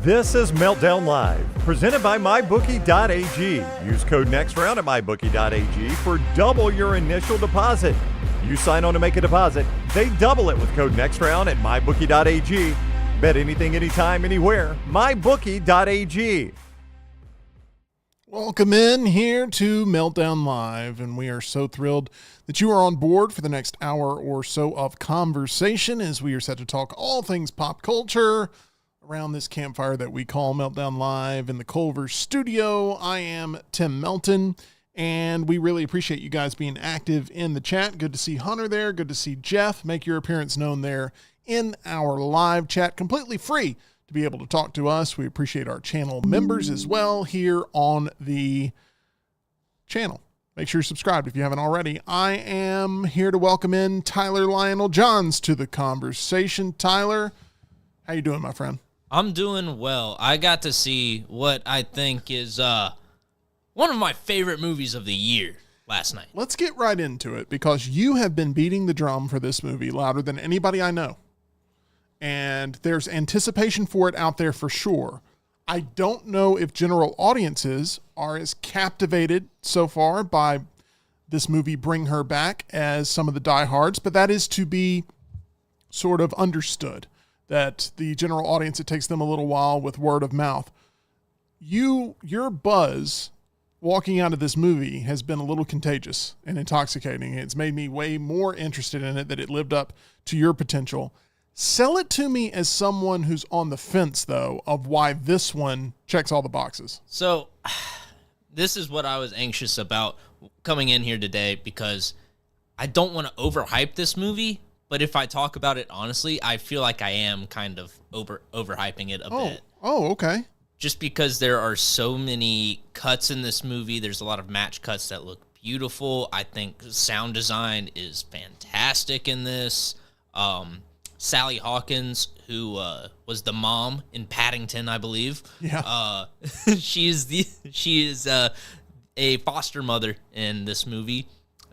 This is Meltdown Live, presented by MyBookie.ag. Use code NEXTROUND at MyBookie.ag for double your initial deposit. You sign on to make a deposit, they double it with code NEXTROUND at MyBookie.ag. Bet anything, anytime, anywhere. MyBookie.ag. Welcome in here to Meltdown Live, and we are so thrilled that you are on board for the next hour or so of conversation as we are set to talk all things pop culture around this campfire that we call Meltdown Live in the Culver studio. I am Tim Melton, and we really appreciate you guys being active in the chat. Good to see Hunter there. Good to see Jeff. Make your appearance known there in our live chat, completely free to be able to talk to us. We appreciate our channel members as well here on the channel. Make sure you're subscribed if you haven't already. I am here to welcome in Tyler Lionel Johns to the conversation. Tyler, how you doing, my friend? I'm doing well. I got to see what I think is one of my favorite movies of the year last night. Let's get right into it, because you have been beating the drum for this movie louder than anybody I know. And there's anticipation for it out there for sure. I don't know if general audiences are as captivated so far by this movie Bring Her Back as some of the diehards, but that is to be sort of understood, that the general audience, it takes them a little while with word of mouth. Your buzz walking out of this movie has been a little contagious and intoxicating. It's made me way more interested in it, that it lived up to your potential. Sell it to me as someone who's on the fence, though, of why this one checks all the boxes. So this is what I was anxious about coming in here today, because I don't want to overhype this movie, but if I talk about it honestly, I feel like I am kind of overhyping it a bit. Oh, okay. Just because there are so many cuts in this movie. There's a lot of match cuts that look beautiful. I think sound design is fantastic in this. Sally Hawkins, who was the mom in Paddington, I believe. Yeah. She is a foster mother in this movie,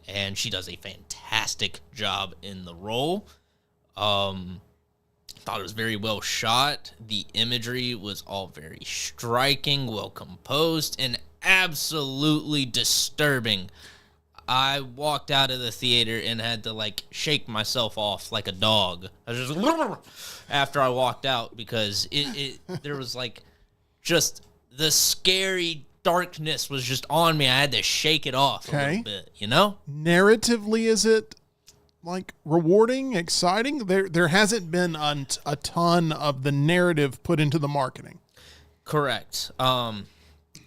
and she does a fantastic job in the role. Thought it was very well shot. The imagery was all very striking, well composed, and absolutely disturbing. I walked out of the theater and had to shake myself off like a dog. I was just after I walked out, because there was just the scary darkness was just on me. I had to shake it off a little bit, Narratively, is it rewarding, exciting? There hasn't been a ton of the narrative put into the marketing. Correct.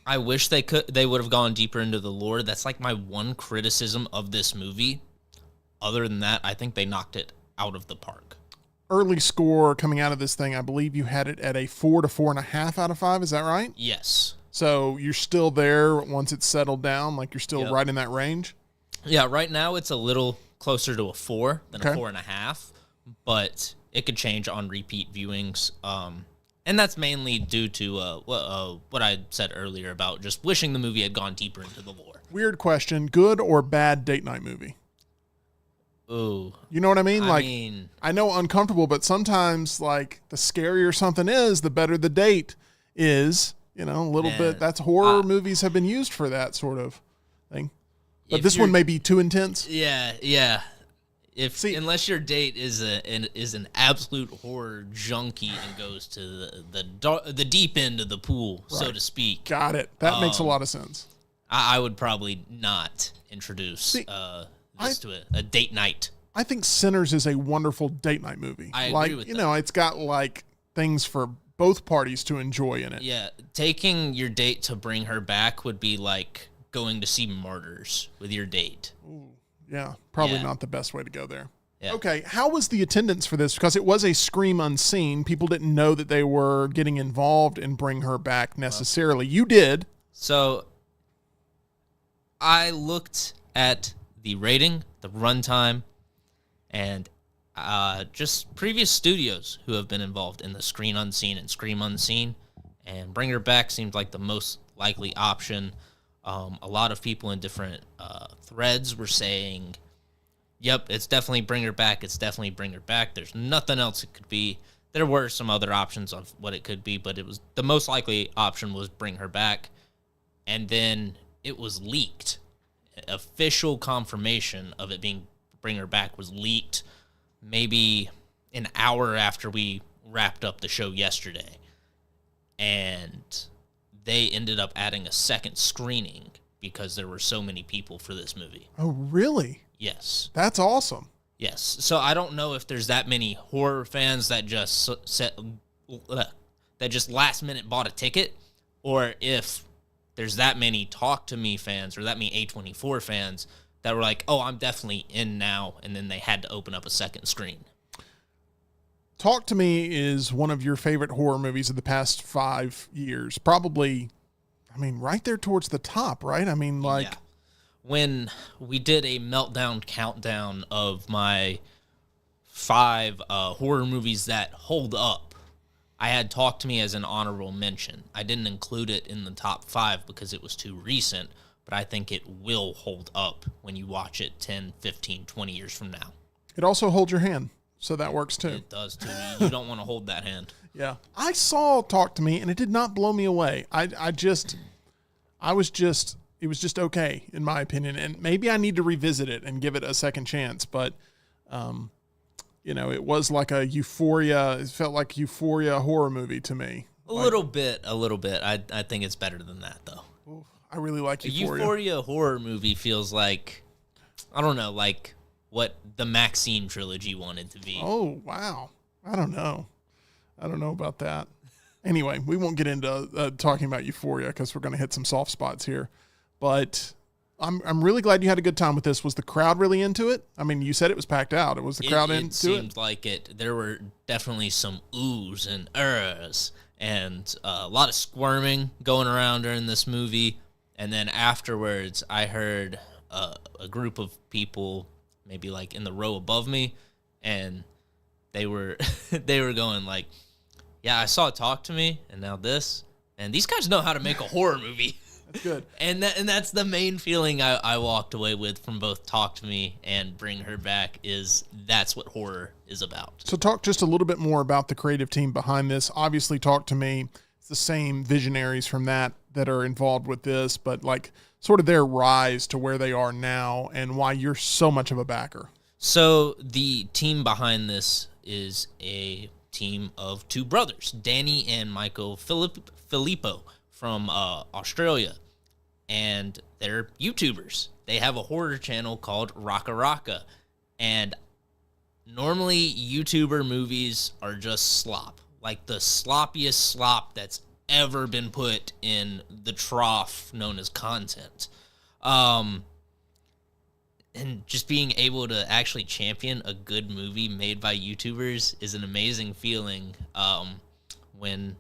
I wish they would have gone deeper into the lore. That's my one criticism of this movie. Other than that, I think they knocked it out of the park. Early score coming out of this thing, I believe you had it at a 4 to 4.5 out of 5. Is that right? Yes. So you're still there once it's settled down, you're still right in that range? Yeah, right now it's a little closer to a 4 than a 4.5, but it could change on repeat viewings. And that's mainly due to what I said earlier about just wishing the movie had gone deeper into the lore. Weird question. Good or bad date night movie? Ooh. You know what I mean? I know uncomfortable, but sometimes, the scarier something is, the better the date is. A little bit. That's horror movies have been used for that sort of thing. But this one may be too intense. Yeah. Unless your date is an absolute horror junkie and goes to the deep end of the pool, right, so to speak. Got it. That makes a lot of sense. I would probably not introduce this to a date night. I think Sinners is a wonderful date night movie. I agree with that. It's got things for both parties to enjoy in it. Yeah, taking your date to Bring Her Back would be like going to see Martyrs with your date. Ooh. Yeah, probably not the best way to go there. Yeah. Okay, how was the attendance for this? Because it was a Scream Unseen. People didn't know that they were getting involved in Bring Her Back necessarily. You did. So I looked at the rating, the runtime, and just previous studios who have been involved in the Screen Unseen and Scream Unseen, and Bring Her Back seemed like the most likely option. A lot of people in different threads were saying, yep, it's definitely Bring Her Back. It's definitely Bring Her Back. There's nothing else it could be. there were some other options of what it could be, but it was the most likely option was bring her back. And then it was leaked. Official confirmation of it being bring her back was leaked maybe an hour after we wrapped up the show yesterday. And they ended up adding a second screening because there were so many people for this movie. Oh, really? Yes. That's awesome. Yes. So I don't know if there's that many horror fans that just last minute bought a ticket, or if there's that many Talk to Me fans or that many A24 fans that were like, oh, I'm definitely in now, and then they had to open up a second screen. Talk to Me is one of your favorite horror movies of the past 5 years. Probably, I mean, right there towards the top, right? I mean, like... Yeah. When we did a Meltdown countdown of my 5 horror movies that hold up, I had Talk to Me as an honorable mention. I didn't include it in the top 5 because it was too recent, but I think it will hold up when you watch it 10, 15, 20 years from now. It also holds your hand, so that works too. It does too. You don't want to hold that hand. Yeah. I saw Talk to Me, and it did not blow me away. It was just okay, in my opinion. And maybe I need to revisit it and give it a second chance. But, it was like a Euphoria. It felt like Euphoria horror movie to me. A little bit. I think it's better than that, though. I really like Euphoria. A Euphoria horror movie feels like, I don't know, like what the Maxine trilogy wanted to be. Oh, wow. I don't know about that. Anyway, we won't get into talking about Euphoria because we're going to hit some soft spots here. But I'm really glad you had a good time with this. Was the crowd really into it? I mean, you said it was packed out. Was the crowd into it? It seemed like it. There were definitely some oohs and ers and a lot of squirming going around during this movie. And then afterwards, I heard a group of people, maybe like in the row above me, and they were going like, "Yeah, I saw Talk to Me, and now this, and these guys know how to make a horror movie." Good. And that's the main feeling I walked away with from both Talk to Me and Bring Her Back is that's what horror is about. So talk just a little bit more about the creative team behind this. Obviously, Talk to Me, it's the same visionaries from that are involved with this, but like sort of their rise to where they are now and why you're so much of a backer. So the team behind this is a team of 2 brothers, Danny and Michael Filippo from Australia. And they're YouTubers. They have a horror channel called Raka Raka. And normally YouTuber movies are just slop. Like the sloppiest slop that's ever been put in the trough known as content. And just being able to actually champion a good movie made by YouTubers is an amazing feeling when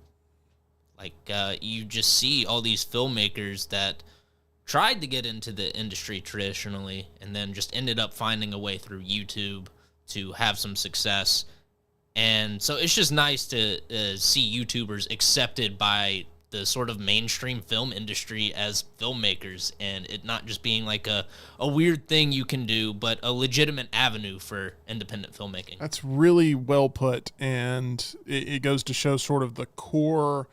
you just see all these filmmakers that tried to get into the industry traditionally and then just ended up finding a way through YouTube to have some success. And so it's just nice to see YouTubers accepted by the sort of mainstream film industry as filmmakers, and it not just being like a weird thing you can do, but a legitimate avenue for independent filmmaking. That's really well put, and it goes to show sort of the core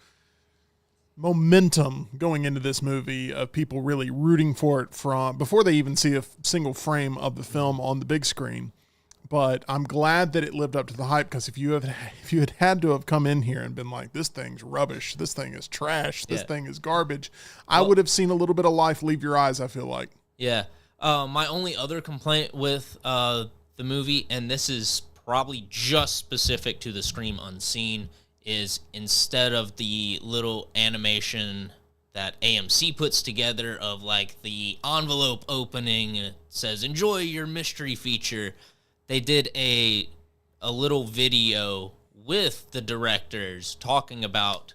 momentum going into this movie of people really rooting for it from before they even see a single frame of the film on the big screen. But I'm glad that it lived up to the hype, because if you had to have come in here and been like, this thing's rubbish, this thing is trash, this thing is garbage, I would have seen a little bit of life leave your eyes, I feel like. Yeah. My only other complaint with the movie, and this is probably just specific to the Scream Unseen, is instead of the little animation that AMC puts together of like the envelope opening, it says, enjoy your mystery feature, they did a little video with the directors talking about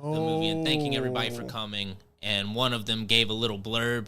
the movie and thanking everybody for coming. And one of them gave a little blurb,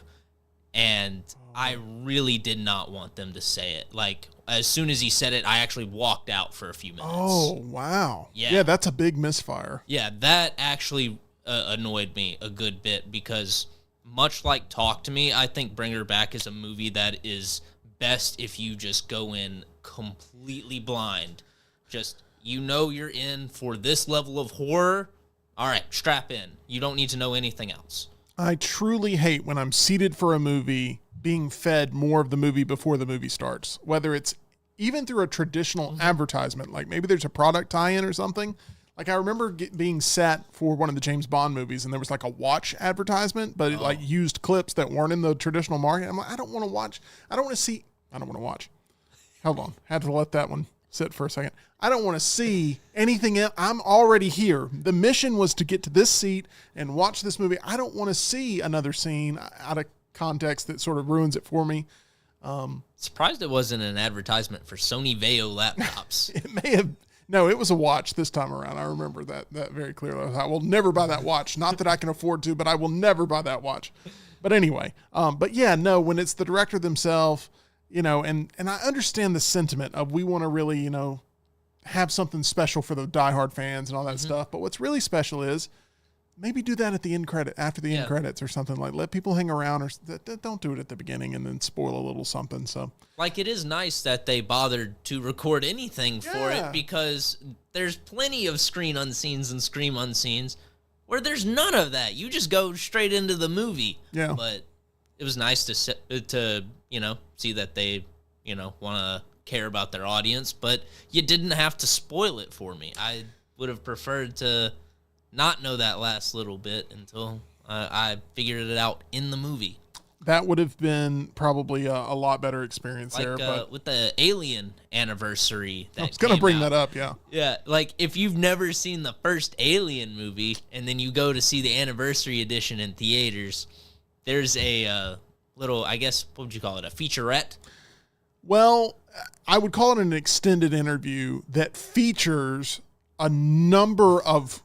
and I really did not want them to say it. Like, as soon as he said it, I actually walked out for a few minutes. Oh, wow. Yeah, that's a big misfire. Yeah, that actually annoyed me a good bit, because much like Talk to Me, I think Bring Her Back is a movie that is best if you just go in completely blind. Just, You know you're in for this level of horror. All right, strap in. You don't need to know anything else. I truly hate when I'm seated for a movie being fed more of the movie before the movie starts, whether it's even through a traditional advertisement, like maybe there's a product tie-in or something. Like I remember being sat for one of the James Bond movies and there was like a watch advertisement, but it like used clips that weren't in the traditional market. I'm like, I don't want to watch. Hold on. Had to let that one sit for a second. I don't want to see anything else. I'm already here. The mission was to get to this seat and watch this movie. I don't want to see another scene out of context that sort of ruins it for me. Surprised it wasn't an advertisement for Sony Vaio laptops. It may have. No, it was a watch this time around. I remember that very clearly. I will never buy that watch. Not that I can afford to, but I will never buy that watch. But anyway, but yeah, no, when it's the director themselves, you know, and I understand the sentiment of we want to really, you know, have something special for the diehard fans and all that stuff. But what's really special is maybe do that at the end credit, after the end credits or something. Like let people hang around, or don't do it at the beginning and then spoil a little something. So like it is nice that they bothered to record anything for it, because there's plenty of screen unseens and scream unseens where there's none of that. You just go straight into the movie. Yeah. But it was nice to you know, see that they, you know, want to care about their audience, but you didn't have to spoil it for me. I would have preferred to not know that last little bit until I figured it out in the movie. That would have been probably a lot better experience like, there. But with the Alien anniversary, I was going to bring that up, yeah. Yeah, like if you've never seen the first Alien movie and then you go to see the anniversary edition in theaters, there's a little, I guess, what would you call it, a featurette? Well, I would call it an extended interview that features a number of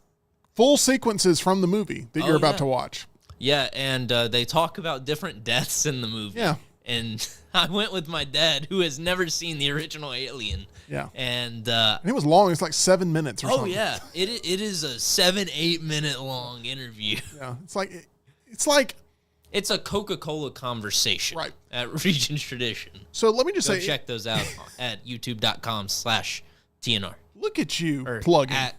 full sequences from the movie that you're about to watch. Yeah, and they talk about different deaths in the movie. Yeah. And I went with my dad, who has never seen the original Alien. Yeah. And it was long. It's like 7 minutes or something. Oh, yeah. It is a 7-8 minute long interview. Yeah. It's like it's a Coca-Cola conversation at Regent's Tradition. So let me just say, check those out at youtube.com/TNR. Look at you plugging. At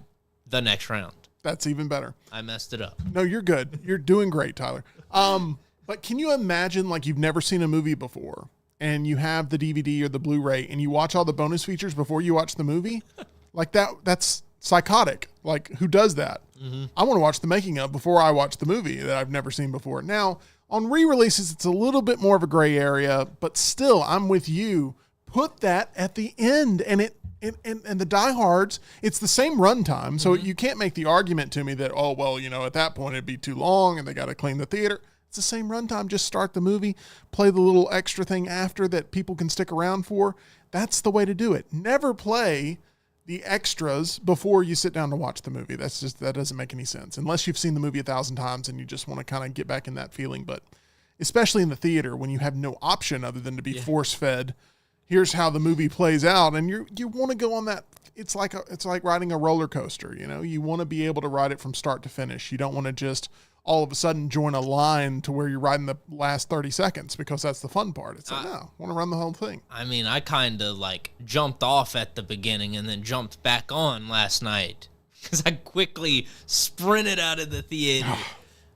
the next round. That's even better. I messed it up. No, you're good. You're doing great, Tyler. But can you imagine, like, you've never seen a movie before and you have the DVD or the Blu-ray and you watch all the bonus features before you watch the movie? Like that's psychotic. Like, who does that? Mm-hmm. I want to watch the making of before I watch the movie that I've never seen before. Now, on re-releases, it's a little bit more of a gray area, but still, I'm with you. Put that at the end, and the diehards, it's the same runtime, so you can't make the argument to me that, oh, well, you know, at that point it'd be too long and they got to clean the theater. It's the same runtime. Just start the movie, play the little extra thing after that people can stick around for. That's the way to do it. Never play the extras before you sit down to watch the movie. That doesn't make any sense unless you've seen the movie 1,000 times and you just want to kind of get back in that feeling. But especially in the theater when you have no option other than to be force fed. Here's how the movie plays out, and you want to go on that. It's like riding a roller coaster. You know, you want to be able to ride it from start to finish. You don't want to just all of a sudden join a line to where you're riding the last 30 seconds because that's the fun part. It's like, no, I want to run the whole thing. I mean, I kind of like jumped off at the beginning and then jumped back on last night because I quickly sprinted out of the theater.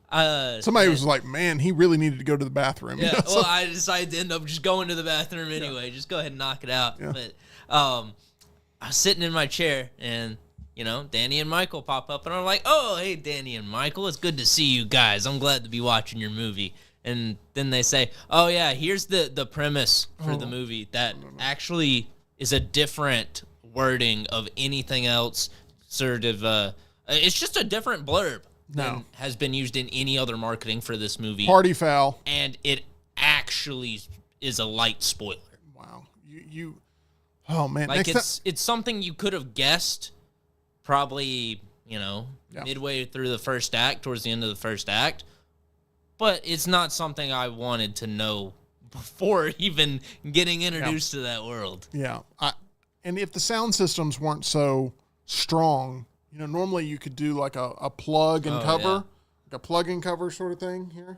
Somebody was like, man, he really needed to go to the bathroom. Yeah, well, I decided to end up just going to the bathroom anyway. Just go ahead and knock it out. Yeah. But I was sitting in my chair, and, you know, Danny and Michael pop up, and I'm like, oh, hey, Danny and Michael, it's good to see you guys. I'm glad to be watching your movie. And then they say, oh, yeah, here's the premise for the movie that actually is a different wording of anything else. Sort of, it's just a different blurb. Than has been used in any other marketing for this movie. Party foul. And it actually is a light spoiler. Wow. Oh, man. Like, it's something you could have guessed probably, you know, midway through the first act, towards the end of the first act. But it's not something I wanted to know before even getting introduced to that world. Yeah. And if the sound systems weren't so strong, you know, normally you could do like a plug and cover, like a plug and cover sort of thing here.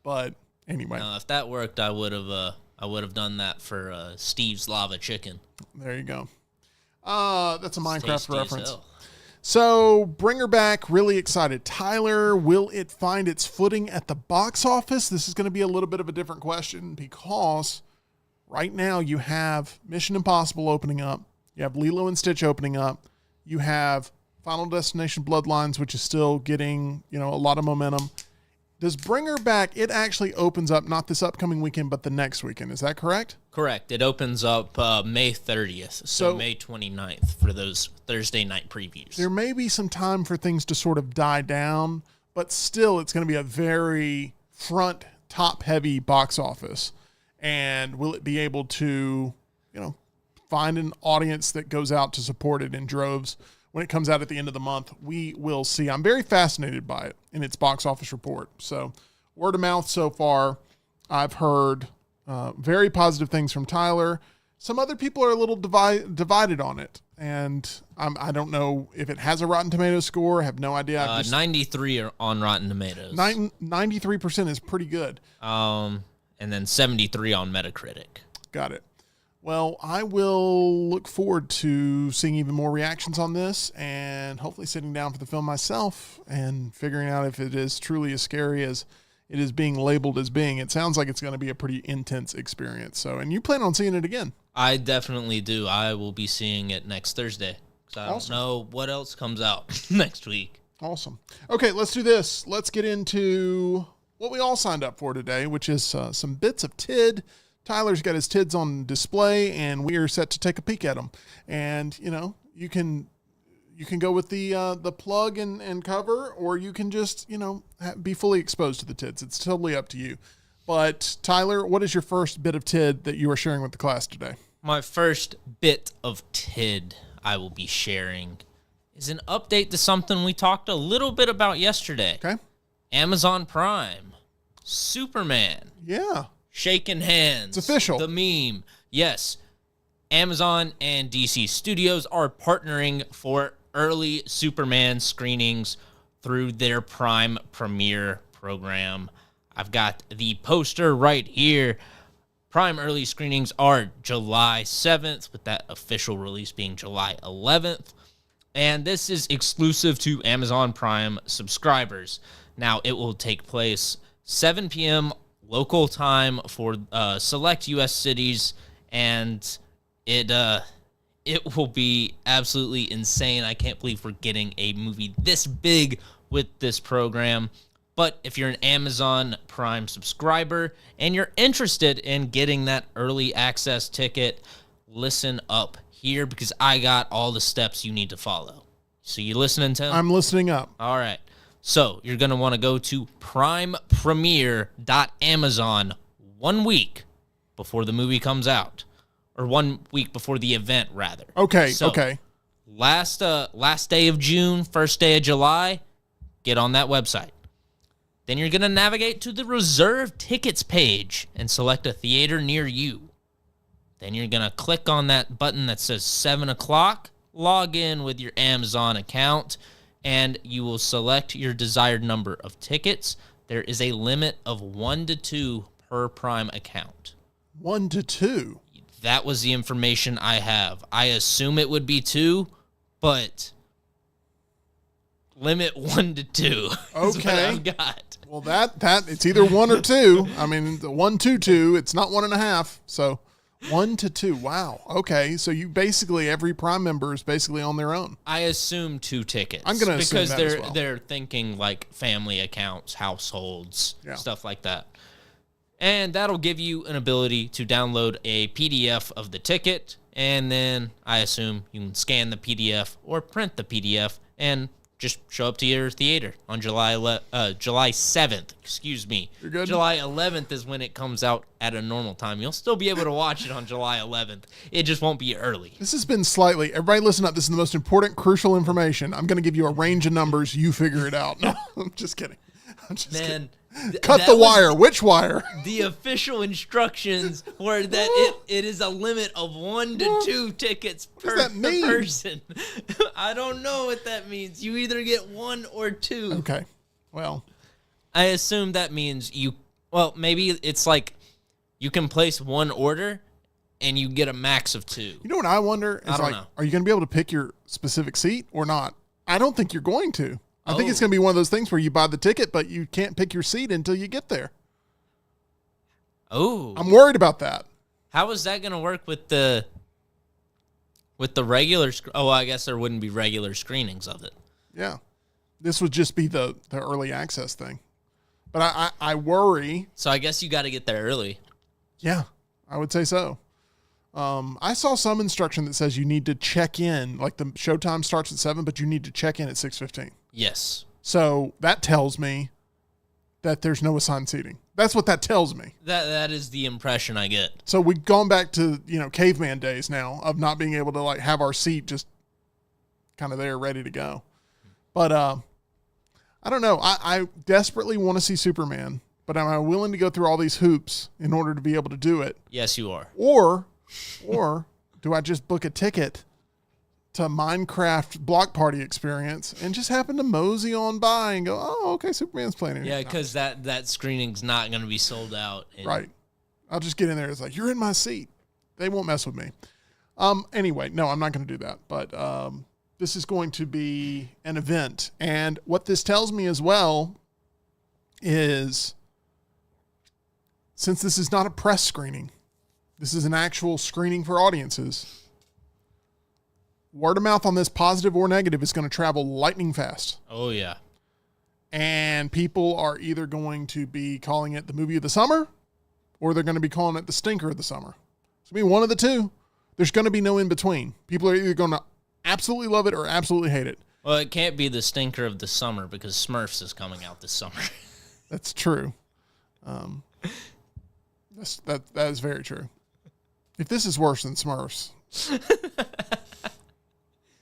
But anyway, if that worked, I would have done that for Steve's Lava Chicken. There you go. That's a Minecraft Tasty as reference. hell. So, bring her back. Really excited. Tyler, will it find its footing at the box office? This is going to be a little bit of a different question because right now you have Mission Impossible opening up. You have Lilo and Stitch opening up. You have Final Destination Bloodlines, which is still getting, a lot of momentum. Does Bring Her Back, it actually opens up not this upcoming weekend, but the next weekend. Is that correct? Correct. It opens up May 30th, so May 29th for those Thursday night previews. There may be some time for things to sort of die down, but still it's going to be a very front, top-heavy box office. And will it be able to, find an audience that goes out to support it in droves when it comes out at the end of the month? We will see. I'm very fascinated by it in its box office report. So word of mouth so far, I've heard very positive things from Tyler. Some other people are a little divided on it. And I don't know if it has a Rotten Tomatoes score. I have no idea. 93 are on Rotten Tomatoes. 93% is pretty good. And then 73 on Metacritic. Got it. Well, I will look forward to seeing even more reactions on this and hopefully sitting down for the film myself and figuring out if it is truly as scary as it is being labeled as being. It sounds like it's going to be a pretty intense experience. So, and you plan on seeing it again? I definitely do. I will be seeing it next Thursday because I don't know what else comes out next week. Awesome. Okay, let's do this. Let's get into what we all signed up for today, which is some bits of TID. Tyler's got his TIDs on display, and we are set to take a peek at them. And, you can go with the plug and cover, or you can just, be fully exposed to the TIDs. It's totally up to you. But, Tyler, what is your first bit of TID that you are sharing with the class today? My first bit of TID I will be sharing is an update to something we talked a little bit about yesterday. Okay. Amazon Prime. Superman. Yeah. Shaking hands. It's official. The meme. Yes. Amazon and DC Studios are partnering for early Superman screenings through their Prime Premiere program. I've got the poster right here. Prime early screenings are July 7th, with that official release being July 11th. And this is exclusive to Amazon Prime subscribers. Now, it will take place 7 p.m. local time for select U.S. cities, and it will be absolutely insane. I can't believe we're getting a movie this big with this program. But if you're an Amazon Prime subscriber and you're interested in getting that early access ticket, listen up here because I got all the steps you need to follow. So you listening, Tim? I'm listening up. All right. So you're going to want to go to primepremiere.amazon 1 week before the movie comes out, or 1 week before the event, rather. Okay, so, okay. Last day of June, first day of July, get on that website. Then you're going to navigate to the reserve tickets page and select a theater near you. Then you're going to click on that button that says 7 o'clock, log in with your Amazon account, and you will select your desired number of tickets. There is a limit of 1 to 2 per Prime account. 1 to 2? That was the information I have. I assume it would be 2, but limit 1 to 2 is what I've got. Well, that it's either 1 or 2. I mean, the 1 to 2, it's not 1.5. So 1 to 2. Wow. Okay. So you basically, every Prime member is basically on their own. I assume 2 tickets. I'm going to assume that as well. Because they're thinking like family accounts, households, stuff like that. And that'll give you an ability to download a PDF of the ticket. And then I assume you can scan the PDF or print the PDF and just show up to your theater on July 7th. Excuse me. You're good? July 11th is when it comes out at a normal time. You'll still be able to watch it on July 11th. It just won't be early. This has been slightly... Everybody listen up. This is the most important, crucial information. I'm going to give you a range of numbers. You figure it out. No, I'm just kidding. Man, cut the wire. Which wire? The official instructions were that it is a limit of 1 to 2 tickets per person. I don't know what that means. You either get 1 or 2. Okay. Well, I assume that means maybe it's like you can place one order and you get a max of 2. You know what I wonder? Is I don't like, know. Are you going to be able to pick your specific seat or not? I don't think you're going to. I think it's going to be one of those things where you buy the ticket, but you can't pick your seat until you get there. Oh. I'm worried about that. How is that going to work with the regular? I guess there wouldn't be regular screenings of it. Yeah. This would just be the early access thing. But I worry. So I guess you got to get there early. Yeah, I would say so. I saw some instruction that says you need to check in. Like the showtime starts at 7, but you need to check in at 6:15. Yes. So that tells me that there's no assigned seating. That's what that tells me. That is the impression I get. So we've gone back to, caveman days now of not being able to like have our seat just kind of there ready to go. But I don't know. I desperately want to see Superman, but am I willing to go through all these hoops in order to be able to do it? Yes, you are. Or do I just book a ticket to Minecraft block party experience and just happen to mosey on by and go, oh, okay, Superman's playing here. Yeah, because that screening's not going to be sold out. Right. I'll just get in there. It's like, you're in my seat. They won't mess with me. Anyway, no, I'm not going to do that. But this is going to be an event. And what this tells me as well is, since this is not a press screening, this is an actual screening for audiences. Word of mouth on this, positive or negative, is going to travel lightning fast. Oh, yeah. And people are either going to be calling it the movie of the summer, or they're going to be calling it the stinker of the summer. It's going to be one of the two. There's going to be no in between. People are either going to absolutely love it or absolutely hate it. Well, it can't be the stinker of the summer because Smurfs is coming out this summer. That's true. That is very true. If this is worse than Smurfs,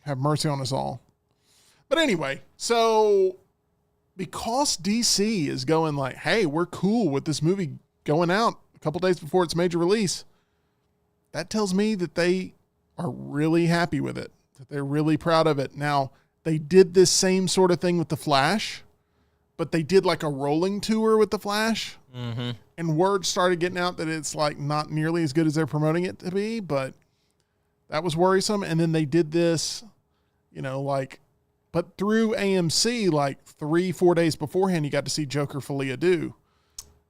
have mercy on us all. But anyway, so because DC is going like, hey, we're cool with this movie going out a couple days before its major release, that tells me that they are really happy with it, that they're really proud of it. Now, they did this same sort of thing with The Flash, but they did like a rolling tour with The Flash. Mm-hmm. And word started getting out that it's like not nearly as good as they're promoting it to be, but that was worrisome. And then they did this, but through AMC, like 3-4 days beforehand, you got to see Joker Folia Do.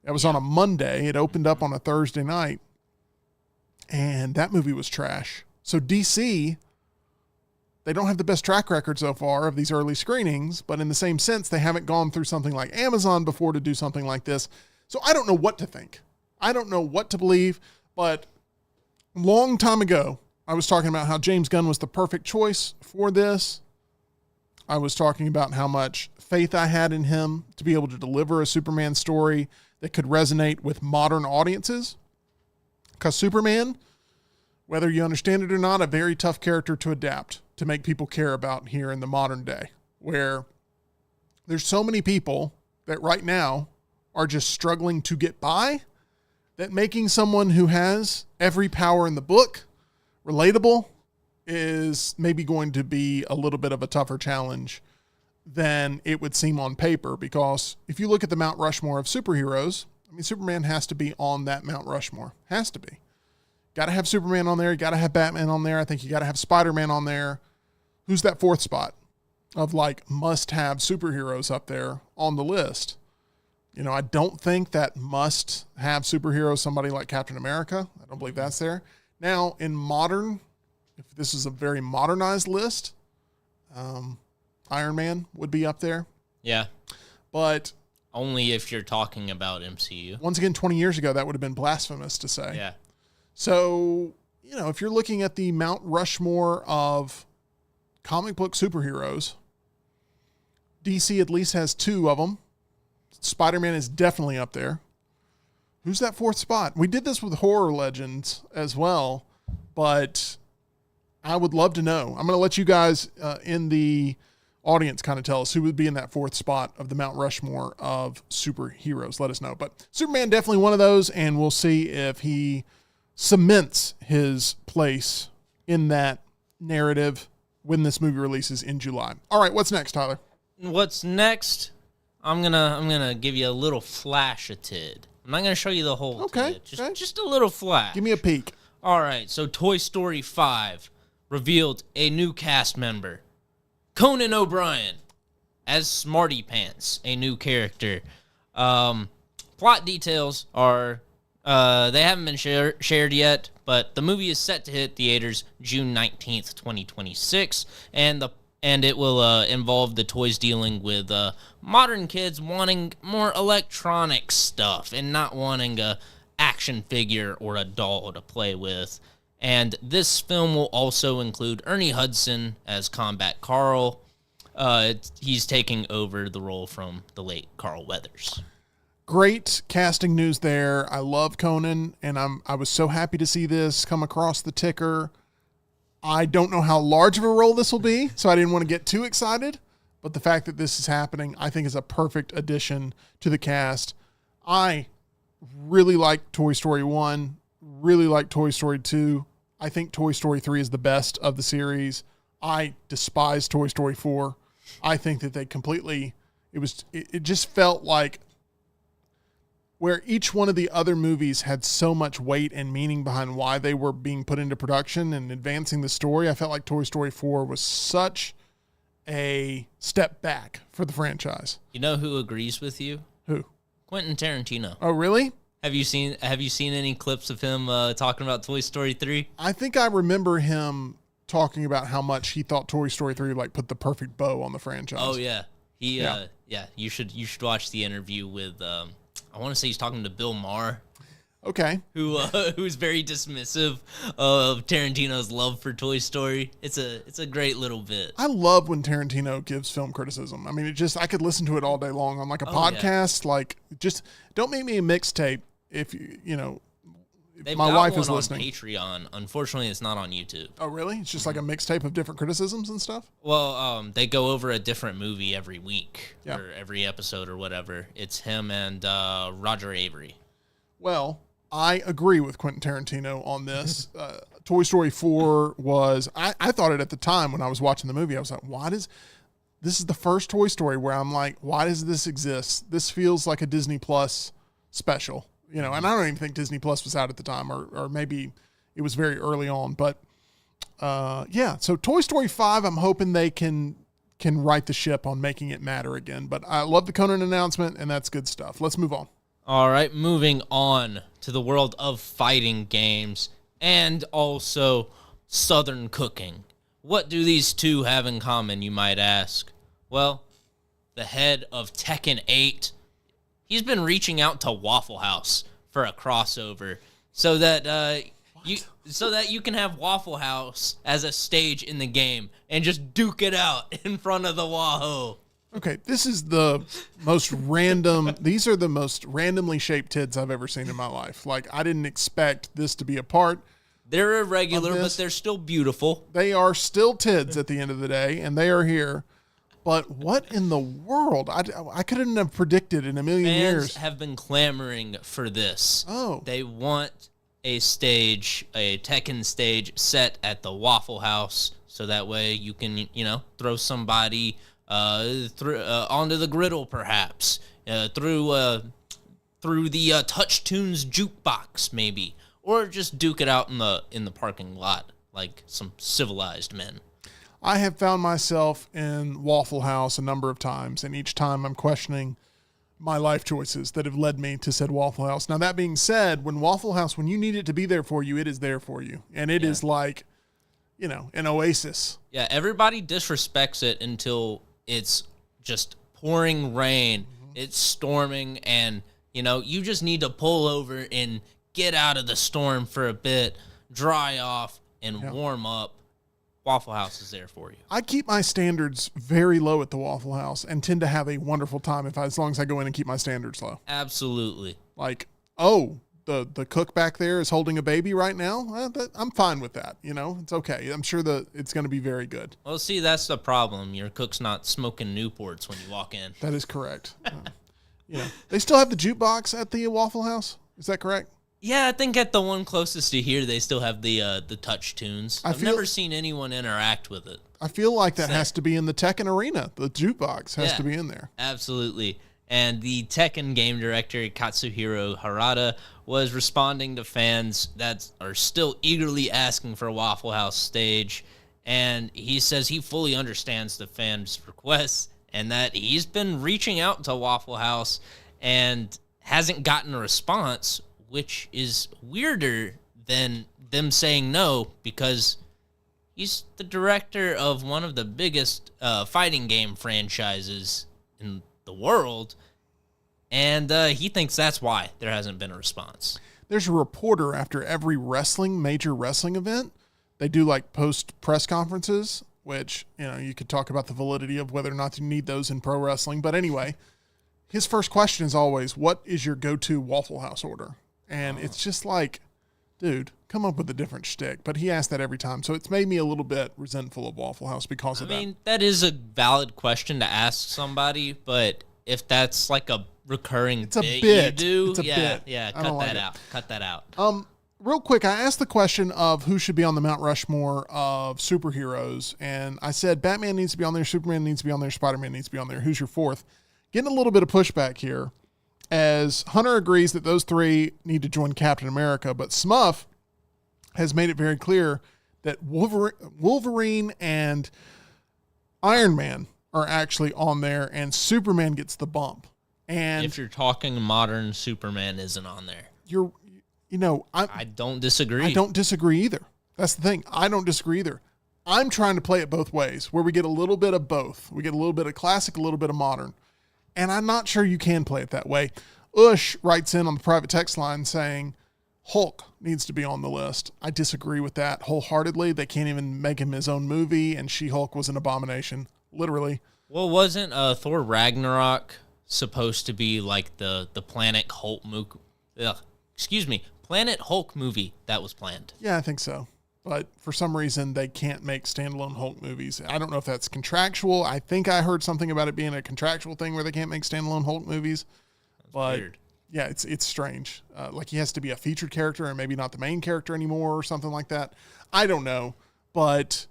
That was on a Monday. It opened up on a Thursday night. And that movie was trash. So DC, they don't have the best track record so far of these early screenings, but in the same sense, they haven't gone through something like Amazon before to do something like this. So I don't know what to think. I don't know what to believe, but a long time ago, I was talking about how James Gunn was the perfect choice for this. I was talking about how much faith I had in him to be able to deliver a Superman story that could resonate with modern audiences. Because Superman, whether you understand it or not, a very tough character to adapt, to make people care about here in the modern day, where there's so many people that right now are just struggling to get by, that making someone who has every power in the book relatable is maybe going to be a little bit of a tougher challenge than it would seem on paper. Because if you look at the Mount Rushmore of superheroes, I mean, Superman has to be on that Mount Rushmore. Has to be. Got to have Superman on there. You got to have Batman on there. I think you got to have Spider-Man on there. Who's that fourth spot of like must-have superheroes up there on the list? I don't think that must-have superhero somebody like Captain America. I don't believe that's there. Now, in modern, if this is a very modernized list, Iron Man would be up there. Yeah. But only if you're talking about MCU. Once again, 20 years ago, that would have been blasphemous to say. Yeah. So, if you're looking at the Mount Rushmore of comic book superheroes, DC at least has 2 of them. Spider-Man is definitely up there. Who's that fourth spot? We did this with horror legends as well, but I would love to know. I'm going to let you guys in the audience kind of tell us who would be in that fourth spot of the Mount Rushmore of superheroes. Let us know. But Superman definitely one of those, and we'll see if he cements his place in that narrative when this movie releases in July. All right, what's next, Tyler? What's next? I'm gonna give you a little flash of Tid. I'm not gonna show you the whole Okay. Tid. Just a little flash. Give me a peek. All right, so Toy Story 5 revealed a new cast member. Conan O'Brien as Smarty Pants, a new character. Plot details are, they haven't been shared yet, but the movie is set to hit theaters June 19th, 2026, and it will involve the toys dealing with modern kids wanting more electronic stuff and not wanting a action figure or a doll to play with. And this film will also include Ernie Hudson as Combat Carl. He's taking over the role from the late Carl Weathers. Great casting news there. I love Conan, and I was so happy to see this come across the ticker. I don't know how large of a role this will be, so I didn't want to get too excited. But the fact that this is happening, I think, is a perfect addition to the cast. I really like Toy Story 1, really like Toy Story 2. I think Toy Story 3 is the best of the series. I despise Toy Story 4. I think that they completely, it just felt like where each one of the other movies had so much weight and meaning behind why they were being put into production and advancing the story. I felt like Toy Story 4 was such a step back for the franchise. You know who agrees with you? Who? Quentin Tarantino. Oh, really? Have you seen any clips of him talking about Toy Story 3? I think I remember him talking about how much he thought Toy Story 3 like put the perfect bow on the franchise. Oh yeah. You should watch the interview with I want to say he's talking to Bill Maher. Okay. Who's very dismissive of Tarantino's love for Toy Story. It's a great little bit. I love when Tarantino gives film criticism. I mean, I could listen to it all day long on like a podcast. Yeah. Like, just don't make me a mixtape if They've my got wife one is listening. On Patreon. Unfortunately, it's not on YouTube. Oh, really? It's just like a mixtape of different criticisms and stuff? Well, they go over a different movie every week yeah. or every episode or whatever. It's him and Roger Avery. Well, I agree with Quentin Tarantino on this. Toy Story 4 was, I thought it at the time when I was watching the movie. I was like, this is the first Toy Story where I'm like, why does this exist? This feels like a Disney Plus special. And I don't even think Disney Plus was out at the time, or maybe it was very early on. But so Toy Story 5, I'm hoping they can right the ship on making it matter again. But I love the Conan announcement, and that's good stuff. Let's move on. All right, moving on to the world of fighting games and also Southern cooking. What do these two have in common, you might ask? Well, the head of Tekken 8, he's been reaching out to Waffle House for a crossover so that you can have Waffle House as a stage in the game and just duke it out in front of the Wahoo. Okay, this is the most random. These are the most randomly shaped tits I've ever seen in my life. Like, I didn't expect this to be a part. They're irregular, but they're still beautiful. They are still tids at the end of the day, and they are here. But what in the world? I couldn't have predicted in a million years. Fans have been clamoring for this. Oh. They want a Tekken stage set at the Waffle House, so that way you can, throw somebody onto the griddle, perhaps, through the Touch Tunes jukebox, maybe, or just duke it out in the parking lot like some civilized men. I have found myself in Waffle House a number of times, and each time I'm questioning my life choices that have led me to said Waffle House. Now, that being said, when you need it to be there for you, it is there for you. And it is like, an oasis. Yeah, everybody disrespects it until it's just pouring rain, it's storming, and, you just need to pull over and get out of the storm for a bit, dry off, and warm up. Waffle House is there for you. I keep my standards very low at the Waffle House and tend to have a wonderful time as long as I go in and keep my standards low. Absolutely. Like, the cook back there is holding a baby right now. I'm fine with that. It's okay. I'm sure it's going to be very good. Well, see, that's the problem. Your cook's not smoking Newports when you walk in. That is correct. They still have the jukebox at the Waffle House. Is that correct? Yeah, I think at the one closest to here, they still have the Touch Tunes. I've never seen anyone interact with it. I feel like that has to be in the Tekken arena. The jukebox has to be in there. Absolutely. And the Tekken game director, Katsuhiro Harada, was responding to fans that are still eagerly asking for a Waffle House stage. And he says he fully understands the fans' requests and that he's been reaching out to Waffle House and hasn't gotten a response, which is weirder than them saying no, because he's the director of one of the biggest fighting game franchises in the world, and he thinks that's why there hasn't been a response. There's a reporter after every major wrestling event. They do like post press conferences, which, you could talk about the validity of whether or not you need those in pro wrestling. But anyway, his first question is always, what is your go-to Waffle House order? And it's just like, dude, come up with a different shtick. But he asked that every time. So it's made me a little bit resentful of Waffle House because of that. I mean, that is a valid question to ask somebody, but if that's like a recurring it's a bit bit. you do, it's a bit. Yeah, cut that out. Real quick, I asked the question of who should be on the Mount Rushmore of superheroes, and I said Batman needs to be on there, Superman needs to be on there, Spider-Man needs to be on there. Who's your fourth? Getting a little bit of pushback here, as Hunter agrees that those three need to join Captain America, but Smuff has made it very clear that Wolverine and Iron Man are actually on there, and Superman gets the bump. And if you're talking modern, Superman isn't on there. I don't disagree. I don't disagree either. That's the thing. I don't disagree either. I'm trying to play it both ways, where we get a little bit of both. We get a little bit of classic, a little bit of modern. And I'm not sure you can play it that way. Ush writes in on the private text line saying Hulk needs to be on the list. I disagree with that wholeheartedly. They can't even make him his own movie, and She-Hulk was an abomination, literally. Well, wasn't Thor Ragnarok supposed to be like the Planet Hulk Planet Hulk movie that was planned? Yeah, I think so. But for some reason, they can't make standalone Hulk movies. I don't know if that's contractual. I think I heard something about it being a contractual thing where they can't make standalone Hulk movies. But weird. Yeah, it's strange. Like he has to be a featured character and maybe not the main character anymore or something like that. I don't know. But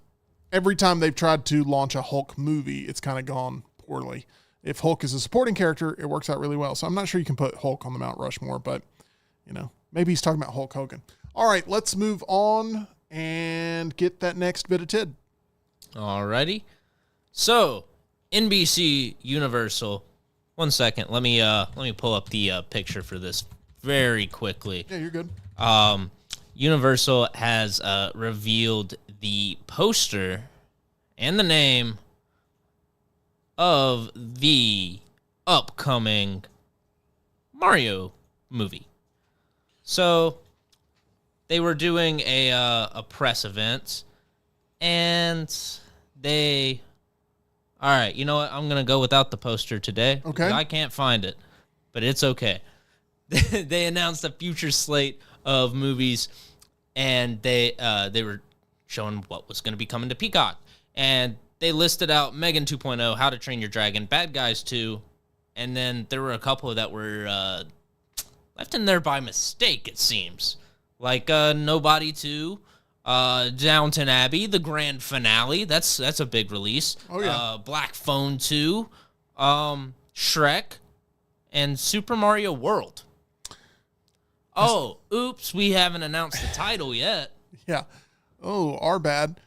every time they've tried to launch a Hulk movie, it's kind of gone poorly. If Hulk is a supporting character, it works out really well. So I'm not sure you can put Hulk on the Mount Rushmore, but, maybe he's talking about Hulk Hogan. All right, let's move on and get that next bit of tid. Alrighty. So, NBC Universal. One second. Let me pull up the picture for this very quickly. Yeah, you're good. Universal has revealed the poster and the name of the upcoming Mario movie. So they were doing a press event, and they, all right, you know what? I'm going to go without the poster today. Okay. I can't find it, but it's okay. They announced a future slate of movies, and they were showing what was going to be coming to Peacock. And they listed out Megan 2.0, How to Train Your Dragon, Bad Guys 2, and then there were a couple that were left in there by mistake, it seems. Like Nobody 2, Downton Abbey, the grand finale. That's a big release. Oh, yeah. Black Phone 2, Shrek, and Super Mario World. Oh, oops, we haven't announced the title yet. Yeah. Oh, our bad.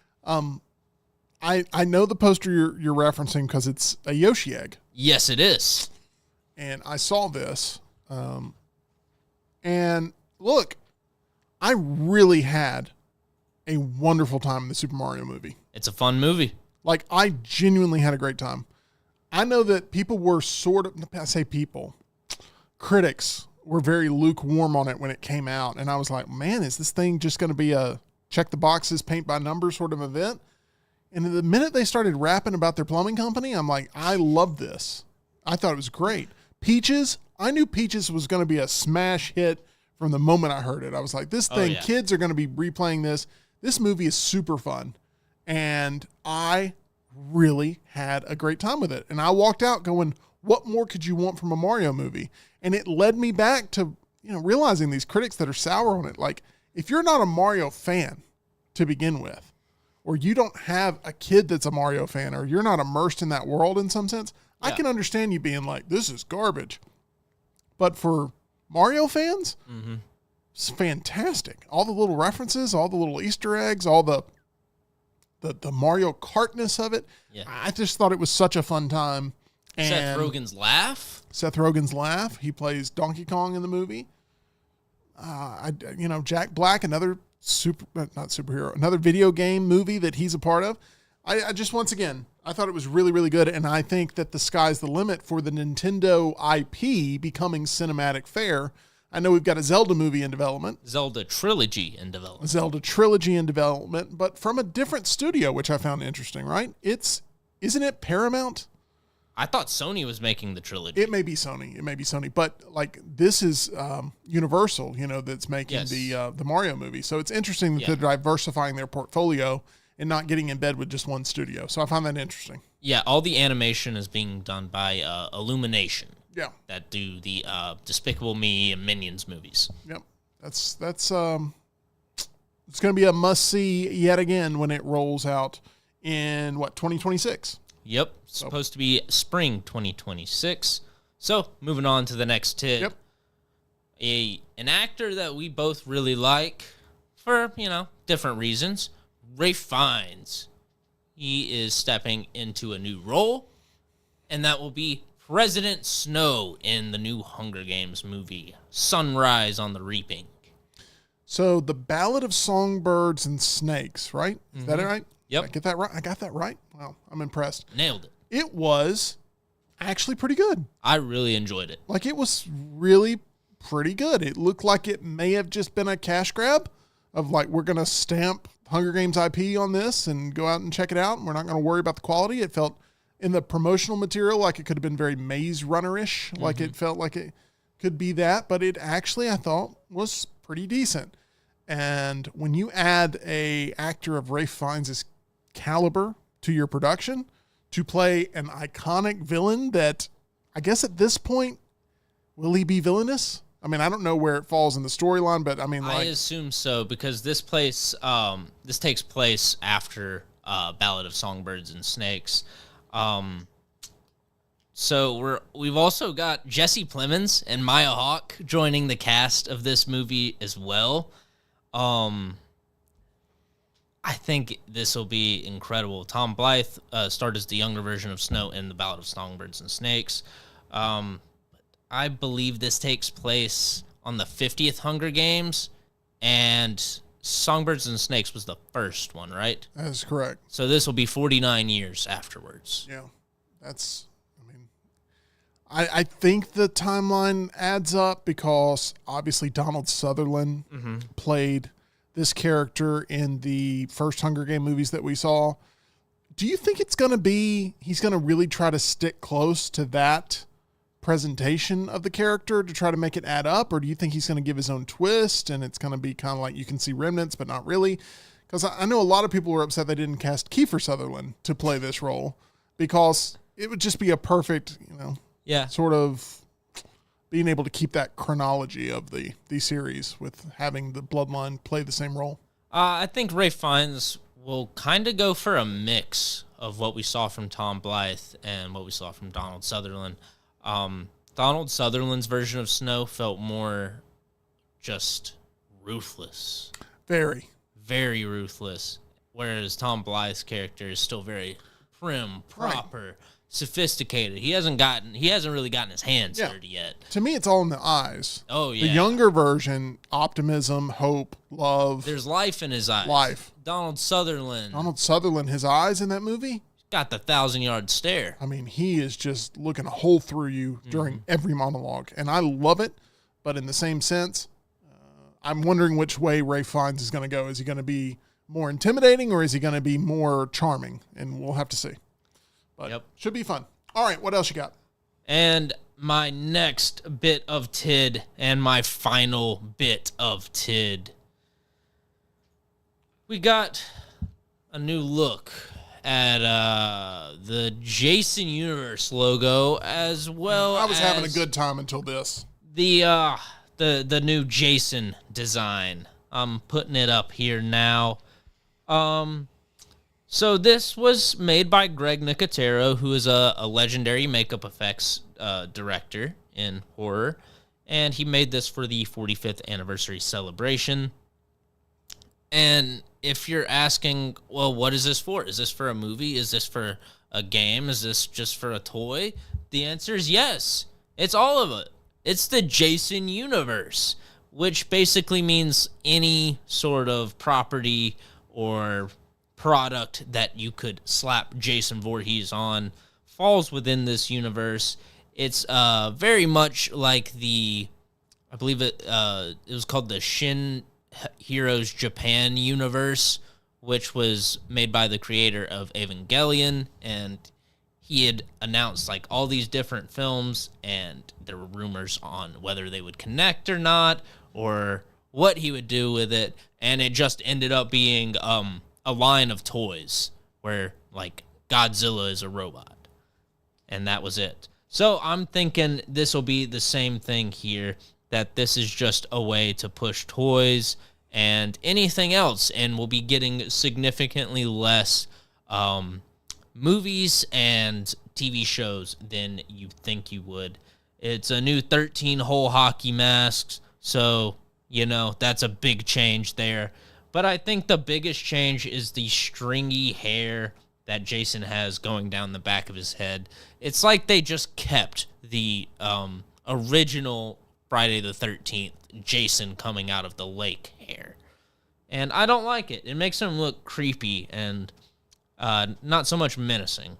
I know the poster you're referencing because it's a Yoshi egg. Yes, it is. And I saw this. And look, I really had a wonderful time in the Super Mario movie. It's a fun movie. Like, I genuinely had a great time. I know that people were critics were very lukewarm on it when it came out. And I was like, man, is this thing just going to be a check the boxes, paint by numbers sort of event? And the minute they started rapping about their plumbing company, I'm like, I love this. I thought it was great. Peaches, I knew Peaches was going to be a smash hit from the moment I heard it. I was like, this thing, kids are going to be replaying this. This movie is super fun. And I really had a great time with it. And I walked out going, what more could you want from a Mario movie? And it led me back to, realizing these critics that are sour on it. Like, if you're not a Mario fan to begin with, or you don't have a kid that's a Mario fan, or you're not immersed in that world in some sense, I can understand you being like, this is garbage. But for Mario fans, it's fantastic. All the little references, all the little Easter eggs, all the Mario Kartness of it. Yeah. I just thought it was such a fun time. And Seth Rogen's laugh. Seth Rogen's laugh. He plays Donkey Kong in the movie. Jack Black, another another video game movie that he's a part of. I just, once again, I thought it was really, really good. And I think that the sky's the limit for the Nintendo IP becoming cinematic fare. I know we've got a Zelda movie in development. Zelda trilogy in development. But from a different studio, which I found interesting, right? Isn't it Paramount? I thought Sony was making the trilogy. It may be Sony, but like this is Universal, that's making the Mario movie. So it's interesting that they're diversifying their portfolio and not getting in bed with just one studio. So I find that interesting. Yeah, all the animation is being done by Illumination. Yeah, that do the Despicable Me and Minions movies. Yep, that's it's going to be a must see yet again when it rolls out in 2026. Yep, supposed to be spring 2026. So moving on to the next tip. Yep, an actor that we both really like for different reasons. Ralph Fiennes. He is stepping into a new role, and that will be President Snow in the new Hunger Games movie, Sunrise on the Reaping. So the Ballad of Songbirds and Snakes, right? Is that it right? Yep. Did I get that right? I got that right? Wow, I'm impressed. Nailed it. It was actually pretty good. I really enjoyed it. Like, it was really pretty good. It looked like it may have just been a cash grab of like, we're going to stamp Hunger Games IP on this and go out and check it out, and we're not going to worry about the quality. It felt in the promotional material like it could have been very Maze Runner-ish. Like it felt like it could be that, but it actually, I thought, was pretty decent. And when you add a actor of Ralph Fiennes' caliber to your production to play an iconic villain that I guess at this point, will he be villainous? I mean, I don't know where it falls in the storyline, but I mean, I assume so, because this takes place after Ballad of Songbirds and Snakes. So we've also got Jesse Plemons and Maya Hawke joining the cast of this movie as well. I think this will be incredible. Tom Blythe starred as the younger version of Snow in the Ballad of Songbirds and Snakes. I believe this takes place on the 50th Hunger Games, and Songbirds and Snakes was the first one, right? That is correct. So this will be 49 years afterwards. Yeah, I think the timeline adds up because obviously Donald Sutherland played this character in the first Hunger Game movies that we saw. Do you think he's going to really try to stick close to that presentation of the character to try to make it add up? Or do you think he's going to give his own twist and it's going to be kind of like you can see remnants, but not really? Because I know a lot of people were upset they didn't cast Kiefer Sutherland to play this role because it would just be a perfect, sort of being able to keep that chronology of the series with having the bloodline play the same role. I think Ralph Fiennes will kind of go for a mix of what we saw from Tom Blythe and what we saw from Donald Sutherland. Donald Sutherland's version of Snow felt more just ruthless. Very. Very ruthless. Whereas Tom Blythe's character is still very prim, proper, sophisticated. He hasn't really gotten his hands dirty yet. To me, it's all in the eyes. Oh, yeah. The younger version, optimism, hope, love. There's life in his eyes. Life. Donald Sutherland, his eyes in that movie? Got the 1,000-yard stare. I mean, he is just looking a hole through you during every monologue. And I love it, but in the same sense, I'm wondering which way Ralph Fiennes is going to go. Is he going to be more intimidating or is he going to be more charming? And we'll have to see. But should be fun. All right, what else you got? And my next bit of TID and my final bit of TID. We got a new look at the Jason Universe logo, as well as... I was having a good time until this. The new Jason design. I'm putting it up here now. So this was made by Greg Nicotero, who is a legendary makeup effects director in horror, and he made this for the 45th anniversary celebration. And if you're asking, well, what is this for? Is this for a movie? Is this for a game? Is this just for a toy? The answer is yes. It's all of it. It's the Jason universe, which basically means any sort of property or product that you could slap Jason Voorhees on falls within this universe. It's very much like I believe it was called the Shin Heroes Japan universe, which was made by the creator of Evangelion, and he had announced like all these different films, and there were rumors on whether they would connect or not, or what he would do with it, and it just ended up being a line of toys where like Godzilla is a robot, and that was it. So I'm thinking this will be the same thing here, that this is just a way to push toys and anything else, and we'll be getting significantly less movies and TV shows than you think you would. It's a new 13-hole hockey masks, so, that's a big change there. But I think the biggest change is the stringy hair that Jason has going down the back of his head. It's like they just kept the original Friday the 13th Jason coming out of the lake hair. And I don't like it. It makes him look creepy and not so much menacing.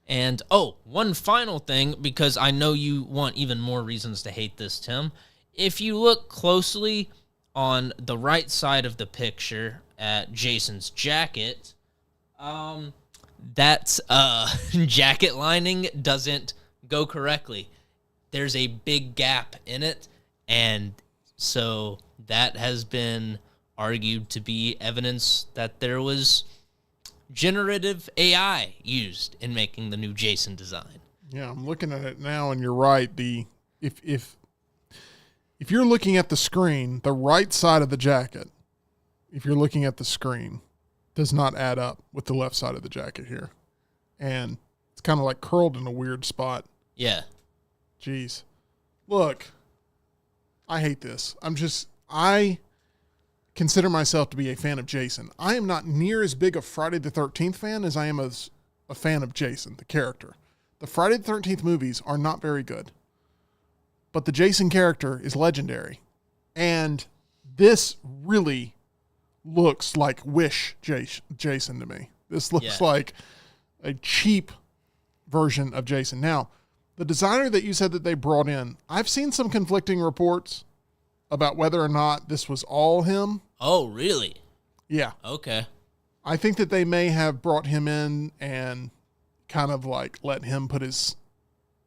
And, one final thing, because I know you want even more reasons to hate this, Tim. If you look closely on the right side of the picture at Jason's jacket, that jacket lining doesn't go correctly. There's a big gap in it, and so that has been argued to be evidence that there was generative AI used in making the new Jason design. Yeah, I'm looking at it now, and you're right. If you're looking at the screen, the right side of the jacket, if you're looking at the screen, does not add up with the left side of the jacket here. And it's kind of like curled in a weird spot. Yeah. Jeez. Look, I hate this. I consider myself to be a fan of Jason. I am not near as big a Friday the 13th fan as I am as a fan of Jason, the character. The Friday the 13th movies are not very good, but the Jason character is legendary. And this really looks like Wish Jason to me. This looks like a cheap version of Jason. Now, the designer that you said that they brought in, I've seen some conflicting reports about whether or not this was all him. Oh, really? Yeah. Okay. I think that they may have brought him in and kind of like let him put his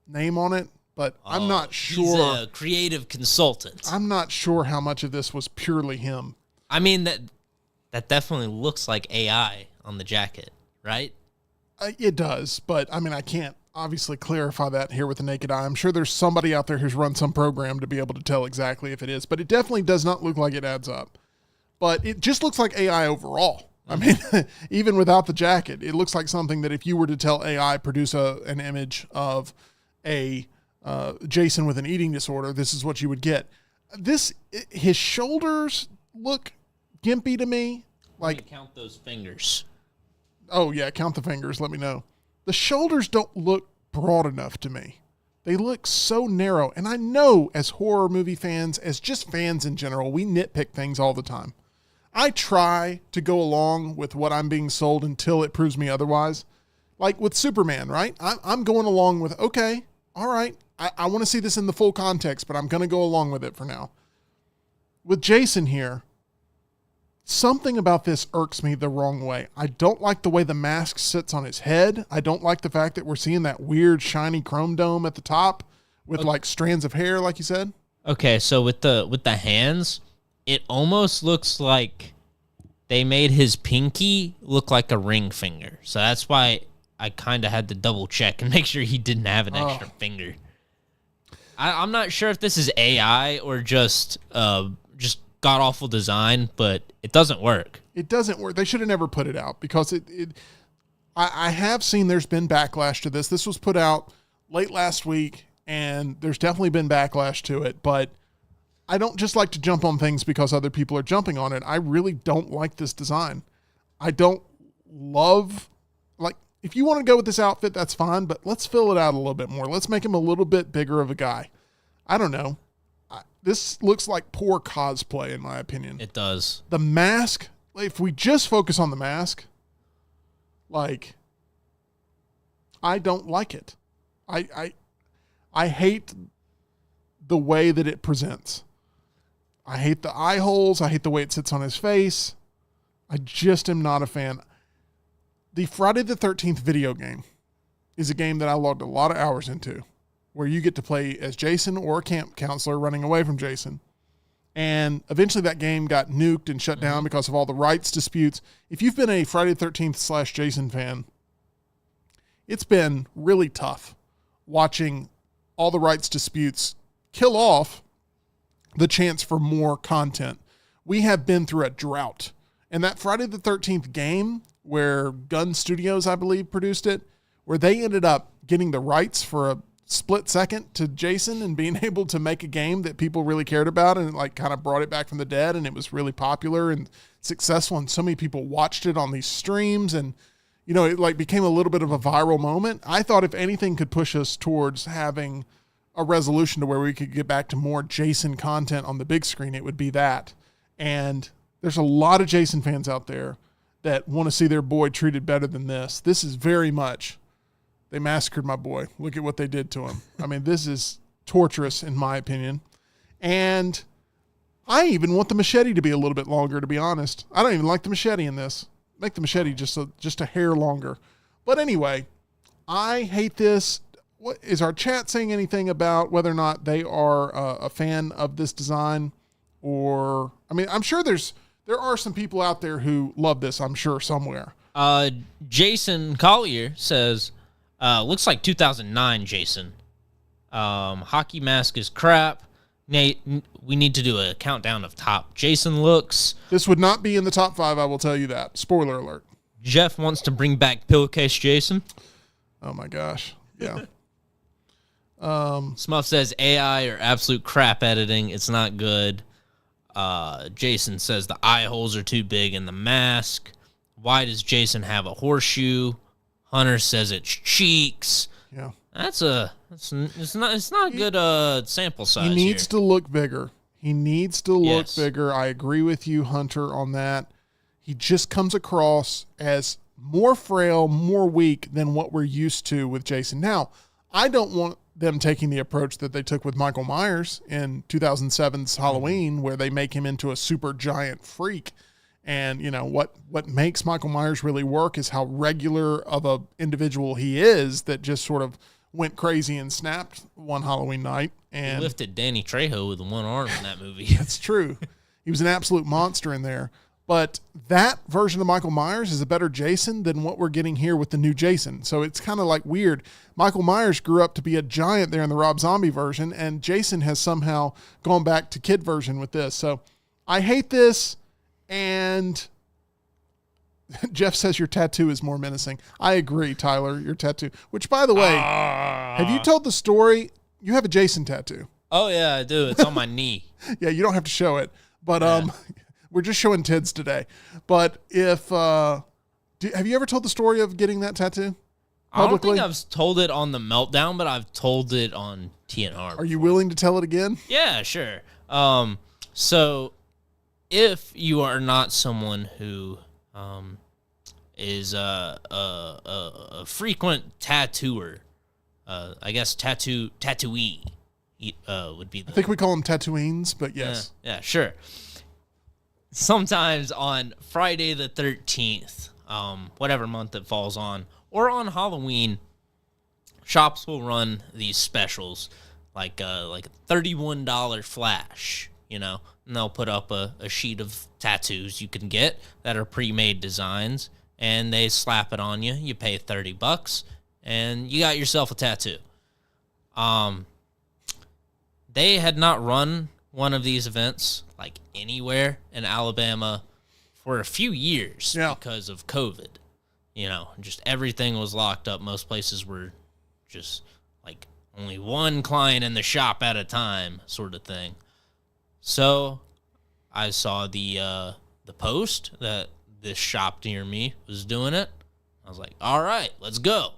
name on it, but I'm not sure. He's a creative consultant. I'm not sure how much of this was purely him. I mean, that definitely looks like AI on the jacket, right? It does, but I mean, I can't obviously clarify that here with the naked eye. I'm sure there's somebody out there who's run some program to be able to tell exactly if it is, but it definitely does not look like it adds up. But it just looks like AI overall. I mean, even without the jacket, it looks like something that if you were to tell AI produce an image of a Jason with an eating disorder, this is what you would get. His shoulders look gimpy to me. Like, count those fingers. Oh yeah, count the fingers. Let me know. The shoulders don't look broad enough to me. They look so narrow. And I know as horror movie fans, as just fans in general, we nitpick things all the time. I try to go along with what I'm being sold until it proves me otherwise. Like with Superman, right? I'm going along with, okay, all right, I want to see this in the full context, but I'm going to go along with it for now. With Jason here, something about this irks me the wrong way. I don't like the way the mask sits on his head. I don't like the fact that we're seeing that weird shiny chrome dome at the top with like strands of hair, like you said. Okay, so with the hands, it almost looks like they made his pinky look like a ring finger. So that's why I kind of had to double check and make sure he didn't have an extra finger. I'm not sure if this is AI or just god-awful design, but it doesn't work. It doesn't work. They should have never put it out because I have seen there's been backlash to this. This was put out late last week, and there's definitely been backlash to it, but I don't just like to jump on things because other people are jumping on it. I really don't like this design. I don't love, like, if you want to go with this outfit, that's fine, but let's fill it out a little bit more. Let's make him a little bit bigger of a guy. I don't know. This looks like poor cosplay, in my opinion. It does. The mask, if we just focus on the mask, like, I don't like it. I hate the way that it presents. I hate the eye holes. I hate the way it sits on his face. I just am not a fan. The Friday the 13th video game is a game that I logged a lot of hours into, where you get to play as Jason or a camp counselor running away from Jason. And eventually that game got nuked and shut down because of all the rights disputes. If you've been a Friday the 13th / Jason fan, it's been really tough watching all the rights disputes kill off the chance for more content. We have been through a drought. And that Friday the 13th game, where Gun Studios, I believe, produced it, where they ended up getting the rights for a split second to Jason and being able to make a game that people really cared about, and like kind of brought it back from the dead, and it was really popular and successful, and so many people watched it on these streams, and you know, it like became a little bit of a viral moment. I thought if anything could push us towards having a resolution to where we could get back to more Jason content on the big screen, it would be that. And there's a lot of Jason fans out there that want to see their boy treated better than this. This is very much, they massacred my boy. Look at what they did to him. I mean, this is torturous in my opinion. And I even want the machete to be a little bit longer, to be honest. I don't even like the machete in this. Make the machete just a hair longer. But anyway, I hate this. What is our chat saying anything about whether or not they are a fan of this design? Or, I mean, I'm sure there are some people out there who love this, I'm sure, somewhere. Jason Collier says, looks like 2009 Jason. Hockey mask is crap. Nate, we need to do a countdown of top Jason looks. This would not be in the top 5, I will tell you that. Spoiler alert. Jeff wants to bring back Pillowcase Jason. Oh my gosh. Yeah. Smuff says AI or absolute crap editing. It's not good. Jason says the eye holes are too big in the mask. Why does Jason have a horseshoe? Hunter says it's cheeks. Yeah. It's not good sample size. He needs here. to look bigger. He needs to look bigger. I agree with you, Hunter, on that. He just comes across as more frail, more weak than what we're used to with Jason. Now, I don't want them taking the approach that they took with Michael Myers in 2007's Halloween, where they make him into a super giant freak. And, you know, what makes Michael Myers really work is how regular of a individual he is, that just sort of went crazy and snapped one Halloween night. And he lifted Danny Trejo with one arm in that movie. That's true. He was an absolute monster in there. But that version of Michael Myers is a better Jason than what we're getting here with the new Jason. So it's kind of like weird. Michael Myers grew up to be a giant there in the Rob Zombie version, and Jason has somehow gone back to kid version with this. So I hate this, and Jeff says your tattoo is more menacing. I agree, Tyler, your tattoo. Which, by the way, have you told the story? You have a Jason tattoo. Oh, yeah, I do. It's on my knee. Yeah, you don't have to show it. But we're just showing Ted's today. But if have you ever told the story of getting that tattoo publicly? I don't think I've told it on the Meltdown, but I've told it on TNR. Are you willing to tell it again? Yeah, sure. So if you are not someone who is a frequent tattooer, I guess tattooee would be the... I think we call them Tatooines, but yes. Yeah, sure. Sometimes on Friday the 13th, whatever month it falls on, or on Halloween, shops will run these specials, like a $31 flash, you know, and they'll put up a sheet of tattoos you can get that are pre-made designs, and they slap it on you. You pay $30, and you got yourself a tattoo. They had not run one of these events, like anywhere in Alabama, for a few years because of COVID. You know, just everything was locked up. Most places were just like only one client in the shop at a time sort of thing. So I saw the post that this shop near me was doing it. I was like, all right, let's go.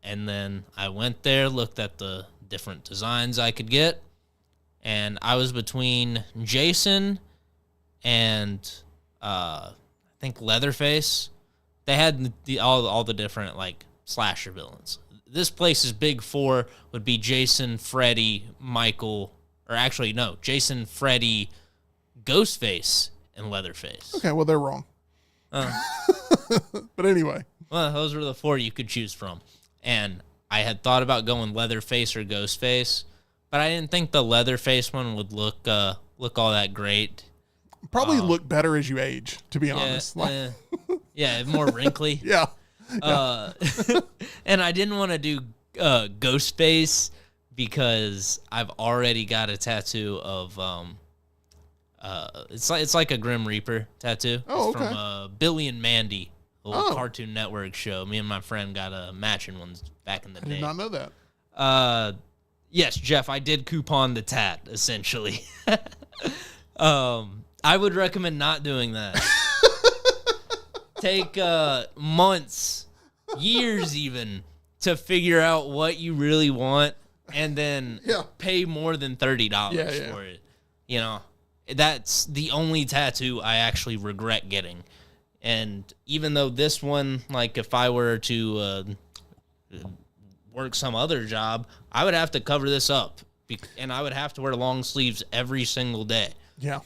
And then I went there, looked at the different designs I could get, and I was between Jason and I think Leatherface. They had all the different like slasher villains. This place's big four would be Jason, Freddy, Michael, or actually no, Jason, Freddy, Ghostface, and Leatherface. Okay, well they're wrong. But anyway. Well, those were the four you could choose from. And I had thought about going Leatherface or Ghostface, but I didn't think the Leatherface one would look all that great. Probably look better as you age, to be honest. Yeah, more wrinkly. Yeah. And I didn't want to do Ghostface because I've already got a tattoo of it's like a Grim Reaper tattoo. Oh, it's okay. from Billy and Mandy, a little Cartoon Network show. Me and my friend got a matching ones back in the day. I did not know that. Yes, Jeff, I did coupon the tat, essentially. I would recommend not doing that. Take months, years even, to figure out what you really want, and then pay more than $30 for it. You know, that's the only tattoo I actually regret getting. And even though this one, like if I were to work some other job, I would have to cover this up, and I would have to wear long sleeves every single day. Yeah.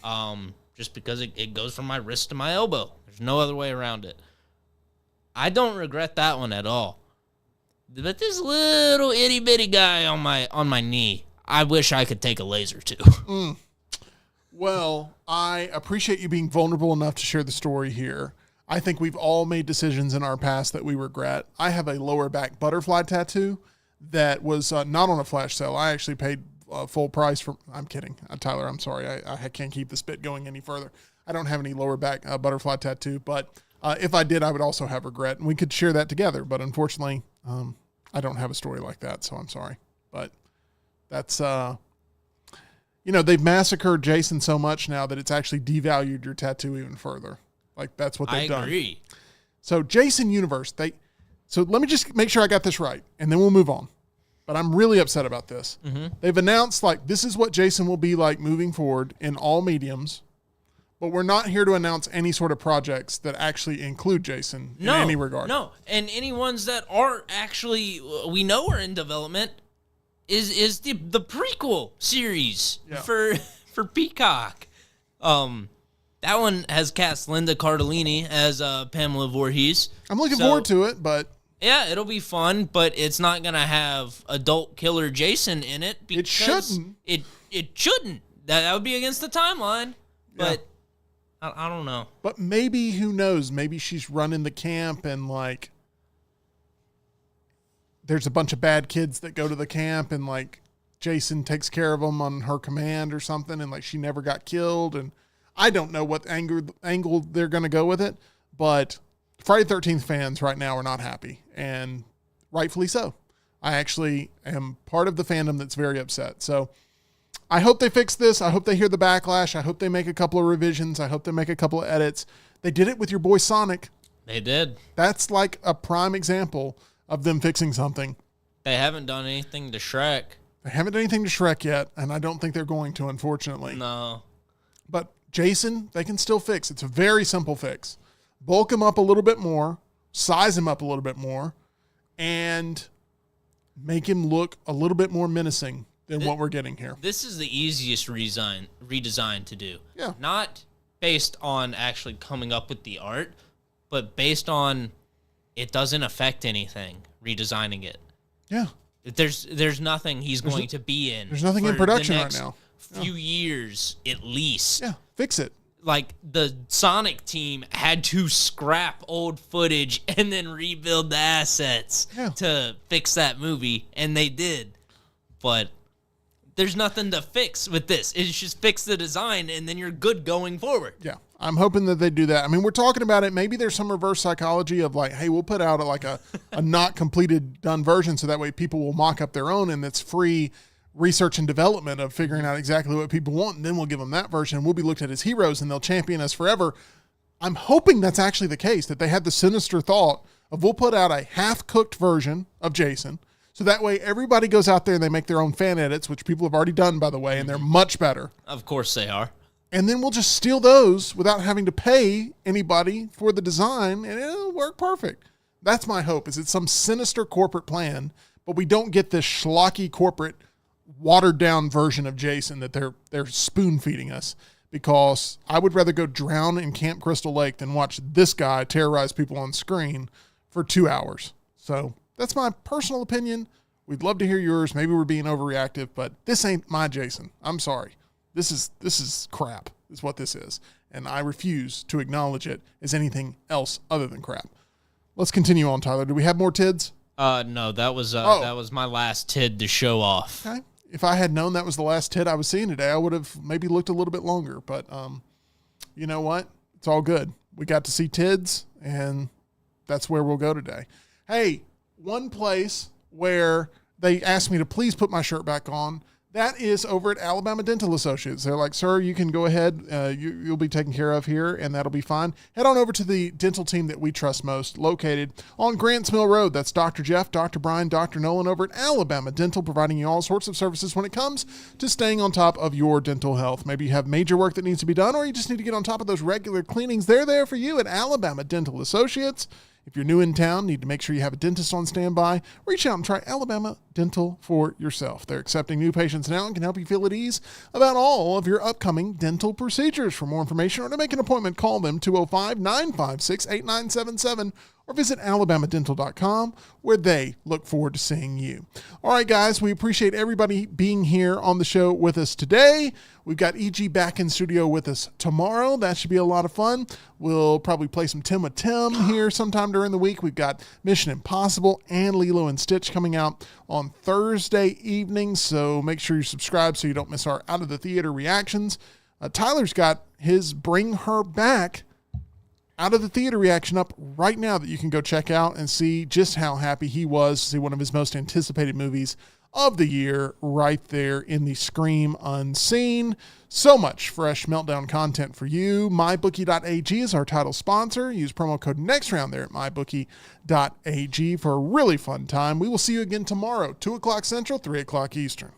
Just because it goes from my wrist to my elbow. There's no other way around it. I don't regret that one at all. But this little itty bitty guy on my knee, I wish I could take a laser to. Well, I appreciate you being vulnerable enough to share the story here. I think we've all made decisions in our past that we regret. I have a lower back butterfly tattoo that was not on a flash sale. I actually paid full price for. I'm kidding, Tyler. I'm sorry. I can't keep this bit going any further. I don't have any lower back butterfly tattoo, but if I did, I would also have regret, and we could share that together. But unfortunately, I don't have a story like that, so I'm sorry. But that's they've massacred Jason so much now that it's actually devalued your tattoo even further. Like that's what they've done. I agree. So Jason Universe, so let me just make sure I got this right, and then we'll move on. But I'm really upset about this. Mm-hmm. They've announced like this is what Jason will be like moving forward in all mediums, but we're not here to announce any sort of projects that actually include Jason in any regard. No, and any ones that are actually we know are in development is the prequel series for Peacock. That one has cast Linda Cardellini as Pamela Voorhees. I'm looking forward to it, but yeah, it'll be fun, but it's not gonna have adult killer Jason in it because it shouldn't. It shouldn't. That would be against the timeline. But I don't know. But maybe, who knows? Maybe she's running the camp and like there's a bunch of bad kids that go to the camp and like Jason takes care of them on her command or something, and like she never got killed. And I don't know what angle they're going to go with it, but Friday the 13th fans right now are not happy, and rightfully so. I actually am part of the fandom that's very upset. So I hope they fix this. I hope they hear the backlash. I hope they make a couple of revisions. I hope they make a couple of edits. They did it with your boy Sonic. They did. That's like a prime example of them fixing something. They haven't done anything to Shrek. They haven't done anything to Shrek yet, and I don't think they're going to, unfortunately. No. But Jason, they can still fix. It's a very simple fix. Bulk him up a little bit more, size him up a little bit more, and make him look a little bit more menacing than what we're getting here. This is the easiest redesign to do. Yeah. Not based on actually coming up with the art, but based on it doesn't affect anything, redesigning it. Yeah. There's nothing he's going to be in. There's nothing in production right now. Few years at least. Yeah, fix it. Like the Sonic team had to scrap old footage and then rebuild the assets to fix that movie, and they did. But There's nothing to fix with this. It's just fix the design, and then you're good going forward. Yeah, I'm hoping that they do that. I mean, we're talking about it. Maybe there's some reverse psychology of like, hey, we'll put out a not completed done version so that way people will mock up their own, and it's free research and development of figuring out exactly what people want, and then we'll give them that version, and we'll be looked at as heroes, and they'll champion us forever. I'm hoping that's actually the case, that they had the sinister thought of we'll put out a half-cooked version of Jason, so that way everybody goes out there and they make their own fan edits, which people have already done, by the way, and they're much better. Of course they are. And then we'll just steal those without having to pay anybody for the design, and it'll work perfect. That's my hope, is it's some sinister corporate plan, but we don't get this schlocky corporate watered-down version of Jason that they're spoon-feeding us, because I would rather go drown in Camp Crystal Lake than watch this guy terrorize people on screen for 2 hours. So that's my personal opinion. We'd love to hear yours. Maybe we're being overreactive, but this ain't my Jason. I'm sorry. This is crap, is what this is. And I refuse to acknowledge it as anything else other than crap. Let's continue on, Tyler. Do we have more TIDs? No, that was my last TID to show off. Okay. If I had known that was the last TID I was seeing today, I would have maybe looked a little bit longer. But you know what? It's all good. We got to see TIDs, and that's where we'll go today. Hey, one place where they asked me to please put my shirt back on, that is over at Alabama Dental Associates. They're like, sir, you can go ahead. You'll be taken care of here, and that'll be fine. Head on over to the dental team that we trust most, located on Grants Mill Road. That's Dr. Jeff, Dr. Brian, Dr. Nolan over at Alabama Dental, providing you all sorts of services when it comes to staying on top of your dental health. Maybe you have major work that needs to be done, or you just need to get on top of those regular cleanings. They're there for you at Alabama Dental Associates. If you're new in town, need to make sure you have a dentist on standby, reach out and try Alabama Dental for yourself. They're accepting new patients now and can help you feel at ease about all of your upcoming dental procedures. For more information or to make an appointment, call them 205-956-8977 or visit alabamadental.com, where they look forward to seeing you. All right, guys, we appreciate everybody being here on the show with us today. We've got EG back in studio with us tomorrow. That should be a lot of fun. We'll probably play some Tim with Tim here sometime during the week. We've got Mission Impossible and Lilo and Stitch coming out on Thursday evening, so make sure you subscribe so you don't miss our Out of the Theater reactions. Tyler's got his Bring Her Back Out of the Theater reaction up right now that you can go check out and see just how happy he was to see one of his most anticipated movies of the year right there in the Scream Unseen. So much fresh Meltdown content for you. MyBookie.ag is our title sponsor. Use promo code NEXTROUND there at MyBookie.ag for a really fun time. We will see you again tomorrow, 2 o'clock Central, 3 o'clock Eastern.